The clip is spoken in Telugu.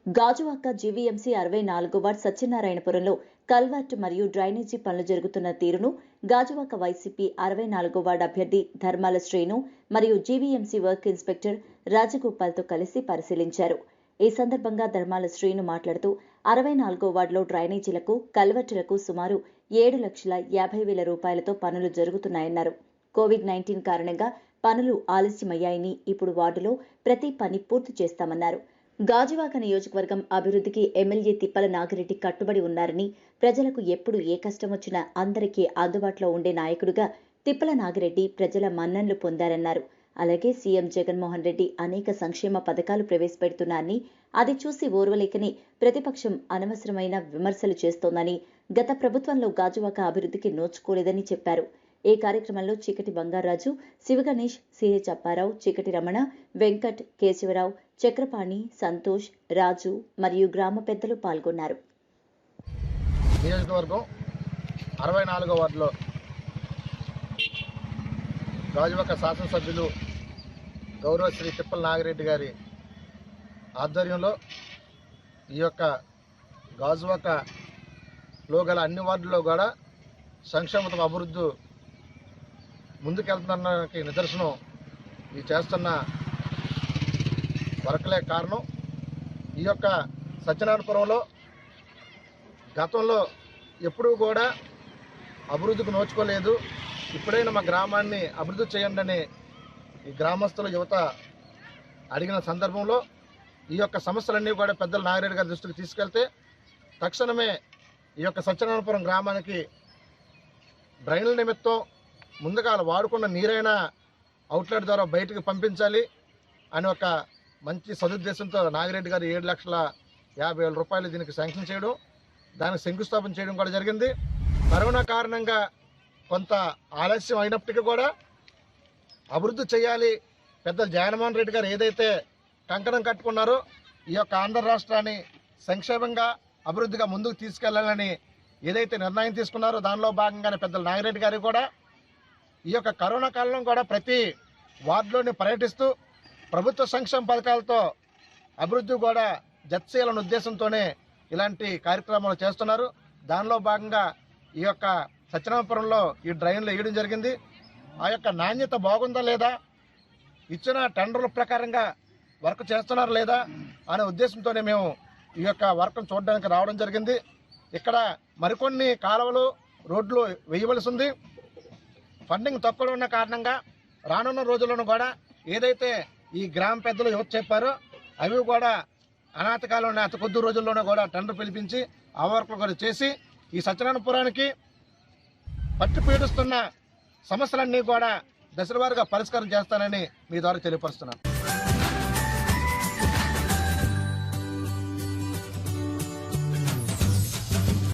గాజువాక జీవీఎంసీ 64 వార్డ్ సత్యనారాయణపురంలో కల్వర్ట్ మరియు డ్రైనేజీ పనులు జరుగుతున్న తీరును గాజువాక వైసీపీ 64 వార్డ్ అభ్యర్థి ధర్మాల శ్రీను మరియు జీవీఎంసీ వర్క్ ఇన్స్పెక్టర్ రాజగోపాల్తో కలిసి పరిశీలించారు. ఈ సందర్భంగా ధర్మాల శ్రీను మాట్లాడుతూ 64 వార్డులో డ్రైనేజీలకు, కల్వర్టులకు సుమారు 7,50,000 రూపాయలతో పనులు జరుగుతున్నాయన్నారు. కోవిడ్-19 కారణంగా పనులు ఆలస్యమయ్యాయని ఇప్పుడు వార్డులో ప్రతి పని పూర్తి చేస్తామన్నారు. గాజువాక నియోజకవర్గం అభివృద్ధికి ఎమ్మెల్యే తిప్పల నాగిరెడ్డి కట్టుబడి ఉన్నారని, ప్రజలకు ఎప్పుడు ఏ కష్టం వచ్చినా అందరికీ అందుబాటులో ఉండే నాయకుడిగా తిప్పల నాగిరెడ్డి ప్రజల మన్ననలు పొందారన్నారు. అలాగే సీఎం జగన్మోహన్ రెడ్డి అనేక సంక్షేమ పథకాలు ప్రవేశపెడుతున్నారని, అది చూసి ఓర్వలేకని ప్రతిపక్షం అనవసరమైన విమర్శలు చేస్తోందని, గత ప్రభుత్వంలో గాజువాక అభివృద్ధికి నోచుకోలేదని చెప్పారు. ఈ కార్యక్రమంలో చీకటి బంగారాజు, శివగణేష్, సిహెచ్ అప్పారావు, చీకటి రమణ, వెంకట్, కేశవరావు, చక్రపాణి, సంతోష్, రాజు మరియు గ్రామ పెద్దలు పాల్గొన్నారు. నియోజకవర్గం 64వ వార్డులో గాజువాక శాసనసభ్యులు గౌరవ శ్రీ తిప్పల నాగిరెడ్డి గారి ఆధ్వర్యంలో ఈ యొక్క గాజువాకలో గల అన్ని వార్డుల్లో కూడా సంక్షేమ అభివృద్ధి ముందుకెళ్తున్నకి నిదర్శనం ఈ చేస్తున్న వర్క్లే కారణం. ఈ యొక్క సత్యనారాయణపురంలో గతంలో ఎప్పుడూ కూడా అభివృద్ధికి నోచుకోలేదు. ఇప్పుడైనా మా గ్రామాన్ని అభివృద్ధి చేయండి అని ఈ గ్రామస్తుల యువత అడిగిన సందర్భంలో ఈ యొక్క సమస్యలన్నీ కూడా పెద్దల నాగిరెడ్డి గారి దృష్టికి తీసుకెళ్తే తక్షణమే ఈ యొక్క సత్యనారాయణపురం గ్రామానికి డ్రైన్ల నిమిత్తం ముందుగా వాడుకున్న నీరైనా అవుట్లెట్ ద్వారా బయటకు పంపించాలి అని ఒక మంచి సదుద్దేశంతో నాగిరెడ్డి గారు 7,50,000 రూపాయలు దీనికి శాంక్షన్ చేయడం, దానికి శంకుస్థాపన చేయడం కూడా జరిగింది. కరోనా కారణంగా కొంత ఆలస్యం అయినప్పటికీ కూడా అభివృద్ధి చేయాలి, పెద్దలు జగన్మోహన్ రెడ్డి గారు ఏదైతే కంకణం కట్టుకున్నారో ఈ యొక్క ఆంధ్ర రాష్ట్రాన్ని సంక్షేమంగా అభివృద్ధిగా ముందుకు తీసుకెళ్లాలని ఏదైతే నిర్ణయం తీసుకున్నారో దానిలో భాగంగానే పెద్దలు నాగిరెడ్డి గారు కూడా ఈ యొక్క కరోనా కాలంలో కూడా ప్రతి వార్డులోని పర్యటిస్తూ ప్రభుత్వ సంక్షేమ పథకాలతో అభివృద్ధి కూడా జతచేయాలనే ఉద్దేశంతోనే ఇలాంటి కార్యక్రమాలు చేస్తున్నారు. దానిలో భాగంగా ఈ యొక్క సత్యనారాయణపురంలో ఈ డ్రైన్లు వేయడం జరిగింది. ఆ యొక్క నాణ్యత బాగుందా లేదా, ఇచ్చిన టెండర్ల ప్రకారంగా వర్క్ చేస్తున్నారా లేదా అనే ఉద్దేశంతోనే మేము ఈ యొక్క వర్క్ను చూడడానికి రావడం జరిగింది. ఇక్కడ మరికొన్ని కాలువలు, రోడ్లు వేయవలసి ఉంది. ఫండింగ్ తక్కువ ఉన్న కారణంగా రానున్న రోజుల్లోనూ కూడా ఏదైతే ఈ గ్రామ పెద్దలు యువత చెప్పారో అవి కూడా అనాథకాలంలో అతి కొద్ది రోజుల్లోనే కూడా టెండర్ పిలిపించి ఆ వర్క్లు కూడా చేసి ఈ సత్యనారాయణపురానికి పట్టి పీడిస్తున్న సమస్యలన్నీ కూడా దశల వారీగా పరిష్కారం చేస్తానని మీ ద్వారా తెలియపరుస్తున్నాను.